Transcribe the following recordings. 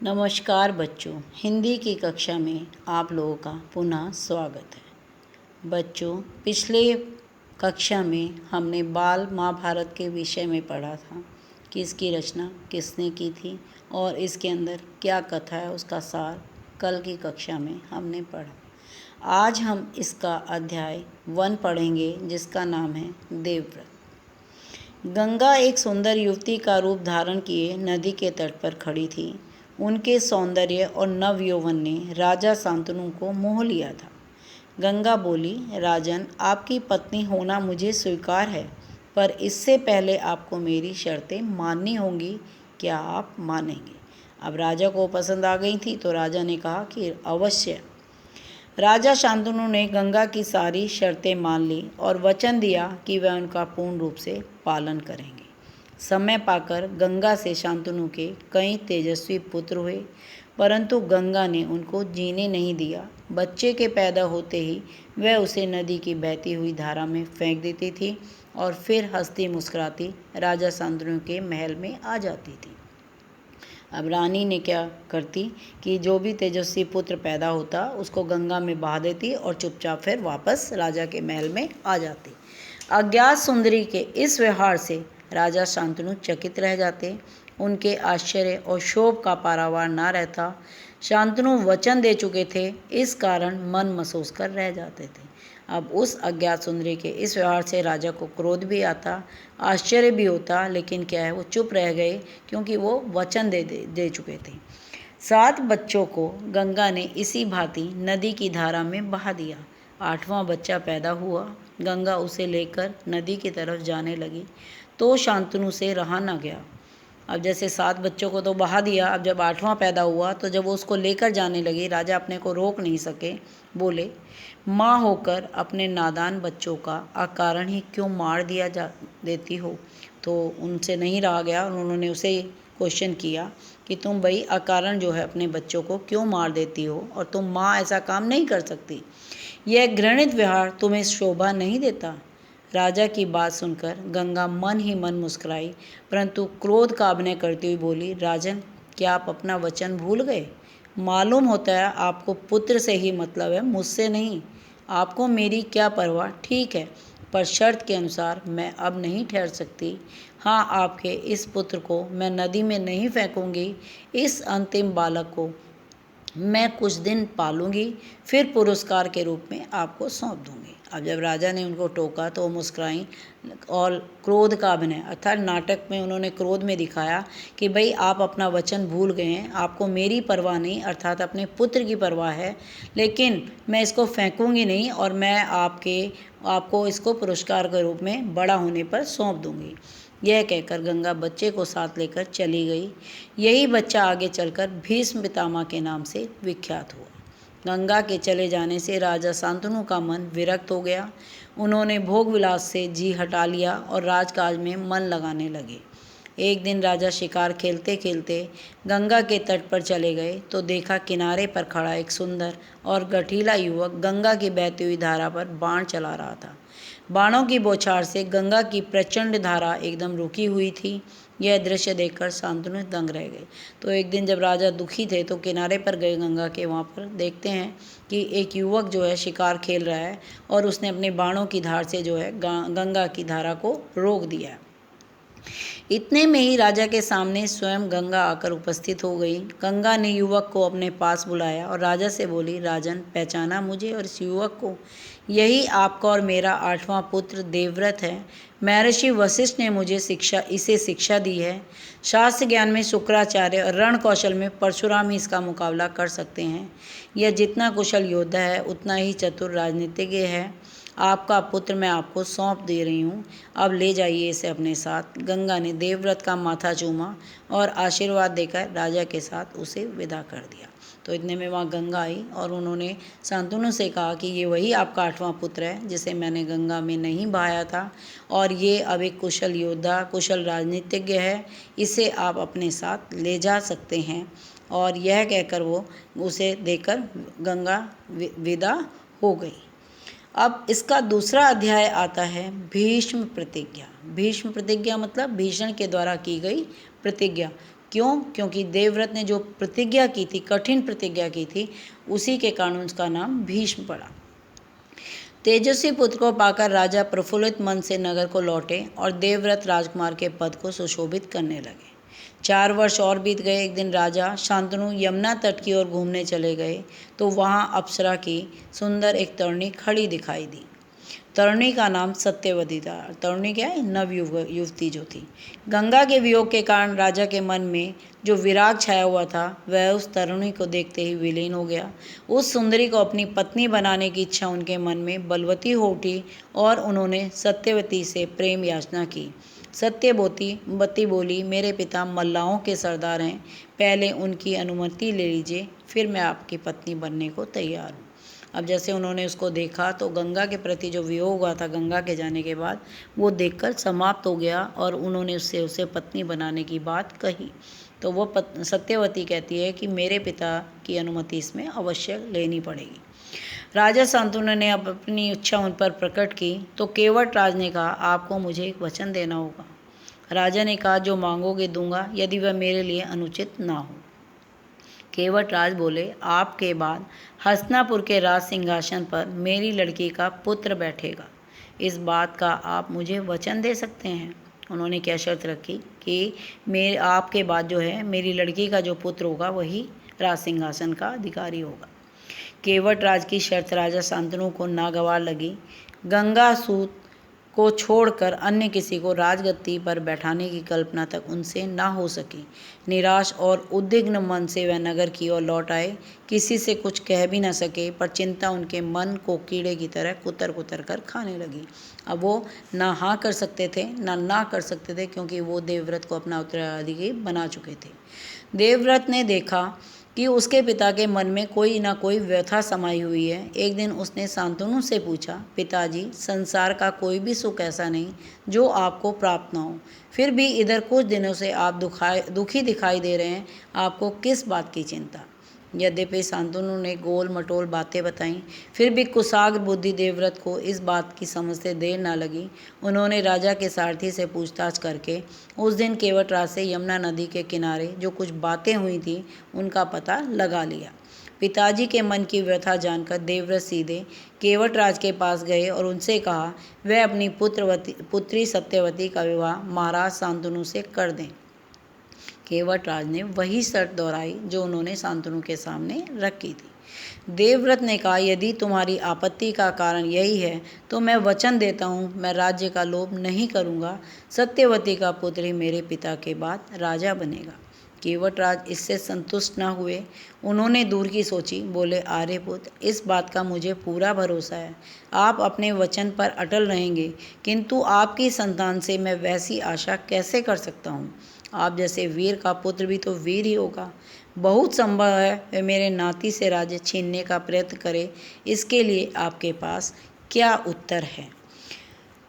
नमस्कार बच्चों, हिंदी की कक्षा में आप लोगों का पुनः स्वागत है। बच्चों, पिछले कक्षा में हमने बाल महाभारत के विषय में पढ़ा था कि इसकी रचना किसने की थी और इसके अंदर क्या कथा है, उसका सार कल की कक्षा में हमने पढ़ा। आज हम इसका अध्याय 1 पढ़ेंगे जिसका नाम है देवव्रत। गंगा एक सुंदर युवती का रूप धारण किए नदी के तट पर खड़ी थी। उनके सौंदर्य और नव यौवन ने राजा शांतनु को मोह लिया था। गंगा बोली, राजन, आपकी पत्नी होना मुझे स्वीकार है, पर इससे पहले आपको मेरी शर्तें माननी होंगी। क्या आप मानेंगे? अब राजा को पसंद आ गई थी तो राजा ने कहा कि अवश्य। राजा शांतनु ने गंगा की सारी शर्तें मान ली और वचन दिया कि वह उनका पूर्ण रूप से पालन करेंगे। समय पाकर गंगा से शांतनु के कई तेजस्वी पुत्र हुए, परंतु गंगा ने उनको जीने नहीं दिया। बच्चे के पैदा होते ही वह उसे नदी की बहती हुई धारा में फेंक देती थी और फिर हंसती मुस्कुराती राजा शांतनु के महल में आ जाती थी। अब रानी ने क्या करती कि जो भी तेजस्वी पुत्र पैदा होता उसको गंगा में बहा देती और चुपचाप फिर वापस राजा के महल में आ जाती। अज्ञात सुंदरी के इस व्यवहार से राजा शांतनु चकित रह जाते। उनके आश्चर्य और क्षोभ का पारावार ना रहता। शांतनु वचन दे चुके थे, इस कारण मन महसूस कर रह जाते थे। अब उस अज्ञात सुंदरी के इस व्यवहार से राजा को क्रोध भी आता, आश्चर्य भी होता, लेकिन क्या है, वो चुप रह गए क्योंकि वो वचन दे चुके थे। 7 बच्चों को गंगा ने इसी भांति नदी की धारा में बहा दिया। 8वां बच्चा पैदा हुआ। गंगा उसे लेकर नदी की तरफ जाने लगी तो शांतनु से रहा न गया। अब जैसे 7 बच्चों को तो बहा दिया, अब जब 8वां पैदा हुआ तो जब वो उसको लेकर जाने लगी, राजा अपने को रोक नहीं सके। बोले, माँ होकर अपने नादान बच्चों का अकारण ही क्यों मार देती हो? तो उनसे नहीं रहा गया, उन्होंने उसे क्वेश्चन किया कि तुम भाई अकारण जो है अपने बच्चों को क्यों मार देती हो, और तुम माँ ऐसा काम नहीं कर सकती। यह घृणित व्यवहार तुम्हें शोभा नहीं देता। राजा की बात सुनकर गंगा मन ही मन मुस्कुराई, परंतु क्रोध का अभिनय करती हुई बोली, राजन, क्या आप अपना वचन भूल गए? मालूम होता है आपको पुत्र से ही मतलब है, मुझसे नहीं। आपको मेरी क्या परवाह? ठीक है, पर शर्त के अनुसार मैं अब नहीं ठहर सकती। हाँ, आपके इस पुत्र को मैं नदी में नहीं फेंकूंगी। इस अंतिम बालक को मैं कुछ दिन पालूंगी, फिर पुरस्कार के रूप में आपको सौंप दूंगी। अब जब राजा ने उनको टोका तो वो मुस्कुराई और क्रोध का अभिनय अर्थात नाटक में उन्होंने क्रोध में दिखाया कि भाई आप अपना वचन भूल गए हैं, आपको मेरी परवाह नहीं अर्थात अपने पुत्र की परवाह है, लेकिन मैं इसको फेंकूंगी नहीं और मैं आपको इसको पुरस्कार के रूप में बड़ा होने पर सौंप दूंगी। यह कहकर गंगा बच्चे को साथ लेकर चली गई। यही बच्चा आगे चलकर भीष्म पितामह के नाम से विख्यात हुआ। गंगा के चले जाने से राजा शांतनु का मन विरक्त हो गया। उन्होंने भोग विलास से जी हटा लिया और राजकाज में मन लगाने लगे। एक दिन राजा शिकार खेलते खेलते गंगा के तट पर चले गए तो देखा किनारे पर खड़ा एक सुंदर और गठीला युवक गंगा की बहती हुई धारा पर बाण चला रहा था। बाणों की बौछार से गंगा की प्रचंड धारा एकदम रुकी हुई थी। यह दृश्य देखकर शांतनु दंग रह गए। तो एक दिन जब राजा दुखी थे तो किनारे पर गए गंगा के, वहाँ पर देखते हैं कि एक युवक जो है शिकार खेल रहा है और उसने अपने बाणों की धार से जो है गंगा की धारा को रोक दिया है। इतने में ही राजा के सामने स्वयं गंगा आकर उपस्थित हो गई। गंगा ने युवक को अपने पास बुलाया और राजा से बोली, राजन, पहचाना मुझे और इस युवक को? यही आपका और मेरा 8वां पुत्र देवव्रत है। महर्षि वशिष्ठ ने मुझे इसे शिक्षा दी है। शास्त्र ज्ञान में शुक्राचार्य और रण कौशल में परशुराम ही इसका मुकाबला कर सकते हैं। यह जितना कुशल योद्धा है उतना ही चतुर राजनीतिज्ञ है। आपका पुत्र मैं आपको सौंप दे रही हूँ, अब ले जाइए इसे अपने साथ। गंगा ने देवव्रत का माथा चूमा और आशीर्वाद देकर राजा के साथ उसे विदा कर दिया। तो इतने में वहाँ गंगा आई और उन्होंने शांतनु से कहा कि ये वही आपका 8वां पुत्र है जिसे मैंने गंगा में नहीं बहाया था, और ये अब एक कुशल योद्धा, कुशल राजनीतिज्ञ है, इसे आप अपने साथ ले जा सकते हैं। और यह कहकर वो उसे देकर गंगा विदा हो गई। अब इसका दूसरा अध्याय आता है भीष्म प्रतिज्ञा। भीष्म प्रतिज्ञा मतलब भीषण के द्वारा की गई प्रतिज्ञा। क्यों? क्योंकि देवव्रत ने जो प्रतिज्ञा की थी, कठिन प्रतिज्ञा की थी, उसी के कारण उसका नाम भीष्म पड़ा। तेजस्वी पुत्र को पाकर राजा प्रफुल्लित मन से नगर को लौटे और देवव्रत राजकुमार के पद को सुशोभित करने लगे। 4 वर्ष और बीत गए। एक दिन राजा शांतनु यमुना तट की ओर घूमने चले गए तो वहां अप्सरा की सुंदर एक तरुणी खड़ी दिखाई दी। तरुणी का नाम सत्यवती था। तरुणी क्या है? नव युवती जो थी। गंगा के वियोग के कारण राजा के मन में जो विराग छाया हुआ था वह उस तरुणी को देखते ही विलीन हो गया। उस सुंदरी को अपनी पत्नी बनाने की इच्छा उनके मन में बलवती हो उठी और उन्होंने सत्यवती से प्रेम याचना की। सत्यवती बोली, मेरे पिता मल्लाहों के सरदार हैं, पहले उनकी अनुमति ले लीजिए, फिर मैं आपकी पत्नी बनने को तैयार हूँ। अब जैसे उन्होंने उसको देखा तो गंगा के प्रति जो वियोग हुआ था गंगा के जाने के बाद, वो देखकर समाप्त हो गया और उन्होंने उससे उसे पत्नी बनाने की बात कही। तो वो सत्यवती कहती है कि मेरे पिता की अनुमति इसमें अवश्य लेनी पड़ेगी। राजा शांतनु ने अब अपनी इच्छा उन पर प्रकट की तो केवट राज ने कहा, आपको मुझे एक वचन देना होगा। राजा ने कहा, जो मांगोगे दूंगा, यदि वह मेरे लिए अनुचित ना हो। केवट राज बोले, आपके बाद हस्तिनापुर के राज सिंहासन पर मेरी लड़की का पुत्र बैठेगा। इस बात का आप मुझे वचन दे सकते हैं। उन्होंने क्या शर्त रखी कि आपके बाद जो है मेरी लड़की का जो पुत्र होगा वही राज सिंहासन का अधिकारी होगा। केवट राज की शर्त राजा शांतनु को नागवार लगी। गंगासूत को छोड़कर अन्य किसी को राजगद्दी पर बैठाने की कल्पना तक उनसे ना हो सकी। निराश और उद्विग्न मन से वह नगर की ओर लौट आए। किसी से कुछ कह भी न सके, पर चिंता उनके मन को कीड़े की तरह कुतर कुतर कर खाने लगी। अब वो ना हाँ कर सकते थे ना कर सकते थे, क्योंकि वो देवव्रत को अपना उत्तराधिकारी बना चुके थे। देवव्रत ने देखा कि उसके पिता के मन में कोई ना कोई व्यथा समाई हुई है। एक दिन उसने शांतनु से पूछा, पिताजी, संसार का कोई भी सुख ऐसा नहीं जो आपको प्राप्त ना हो, फिर भी इधर कुछ दिनों से आप दुखी दिखाई दे रहे हैं, आपको किस बात की चिंता? यद्यपि शांतनु ने गोल मटोल बातें बताईं, फिर भी कुशाग्र बुद्धि देवव्रत को इस बात की समझते देर न लगी। उन्होंने राजा के सारथी से पूछताछ करके उस दिन केवट राज से यमुना नदी के किनारे जो कुछ बातें हुई थी उनका पता लगा लिया। पिताजी के मन की व्यथा जानकर देवव्रत सीधे केवट राज के पास गए और उनसे कहा वह अपनी पुत्री सत्यवती का विवाह महाराज शांतनु से कर दें। केवट राज ने वही शर्त दोहराई जो उन्होंने शांतनु के सामने रखी थी। देवव्रत ने कहा, यदि तुम्हारी आपत्ति का कारण यही है तो मैं वचन देता हूँ, मैं राज्य का लोभ नहीं करूँगा। सत्यवती का पुत्र ही मेरे पिता के बाद राजा बनेगा। केवट राज इससे संतुष्ट न हुए। उन्होंने दूर की सोची, बोले, आर्यपुत्र, इस बात का मुझे पूरा भरोसा है, आप अपने वचन पर अटल रहेंगे, किंतु आपकी संतान से मैं वैसी आशा कैसे कर सकता हूँ? आप जैसे वीर का पुत्र भी तो वीर ही होगा। बहुत संभव है वे मेरे नाती से राज्य छीनने का प्रयत्न करे। इसके लिए आपके पास क्या उत्तर है?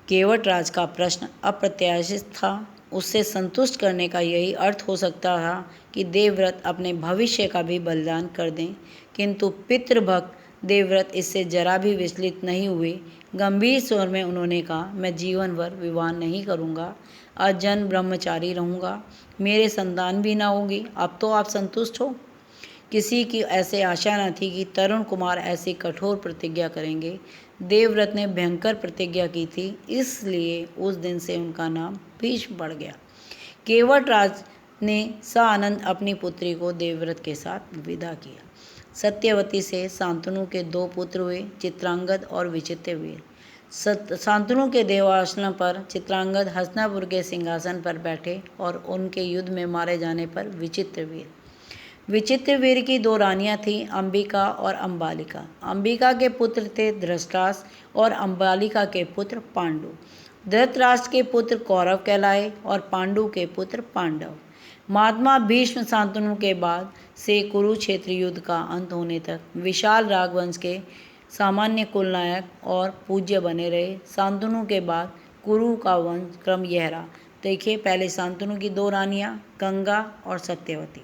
केवट राज का प्रश्न अप्रत्याशित था। उससे संतुष्ट करने का यही अर्थ हो सकता था कि देवव्रत अपने भविष्य का भी बलिदान कर दें, किंतु पितृभक्त देवव्रत इससे जरा भी विचलित नहीं हुए। गंभीर स्वर में उन्होंने कहा, मैं जीवन भर विवाह नहीं करूँगा, अजन ब्रह्मचारी रहूँगा, मेरे संतान भी ना होगी। अब तो आप संतुष्ट हो? किसी की ऐसे आशा न थी कि तरुण कुमार ऐसी कठोर प्रतिज्ञा करेंगे। देवव्रत ने भयंकर प्रतिज्ञा की थी, इसलिए उस दिन से उनका नाम भीष्म पड़ गया। केवट राज ने सानंद अपनी पुत्री को देवव्रत के साथ विदा किया। सत्यवती से शांतनु के 2 पुत्र हुए, चित्रांगद और विचित्रवीर। शांतनु के देवासन पर चित्रांगद हस्तिनापुर के सिंहासन पर बैठे और उनके युद्ध में मारे जाने पर विचित्रवीर की 2 रानियां थीं, अंबिका और अंबालिका। अंबिका के पुत्र थे धृतराष्ट्र और अंबालिका के पुत्र पांडु। धृतराष्ट्र के पुत्र कौरव कहलाए और पांडु के पुत्र पांडव। महात्मा भीष्म शांतनु के बाद से कुरुक्षेत्र युद्ध का अंत होने तक विशाल राघवंश के सामान्य कुलनायक और पूज्य बने रहे। शांतनु के बाद कुरु का वंश क्रम यह रहा। देखिए, पहले शांतनु की 2 रानियां गंगा और सत्यवती।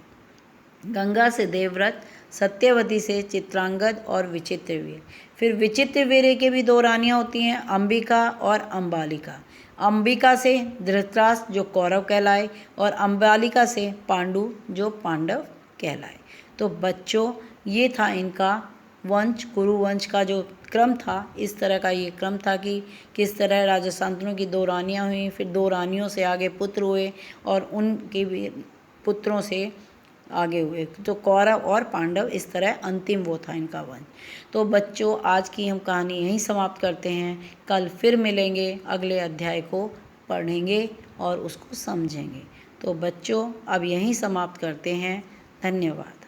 गंगा से देवव्रत, सत्यवती से चित्रांगद और विचित्रवीर्य। फिर विचित्रवीर्य के भी 2 रानियाँ होती हैं, अंबिका और अंबालिका। अंबिका से धृतराष्ट्र जो कौरव कहलाए और अंबालिका से पांडु जो पांडव कहलाए। तो बच्चों ये था इनका वंश, कुरुवंश का जो क्रम था, इस तरह का ये क्रम था कि किस तरह राजा शांतनु की 2 रानियाँ हुईं, फिर 2 रानियों से आगे पुत्र हुए और उनके भी पुत्रों से आगे हुए तो कौरव और पांडव, इस तरह अंतिम वो था इनका वंश। तो बच्चों आज की हम कहानी यहीं समाप्त करते हैं। कल फिर मिलेंगे, अगले अध्याय को पढ़ेंगे और उसको समझेंगे। तो बच्चों अब यहीं समाप्त करते हैं। धन्यवाद।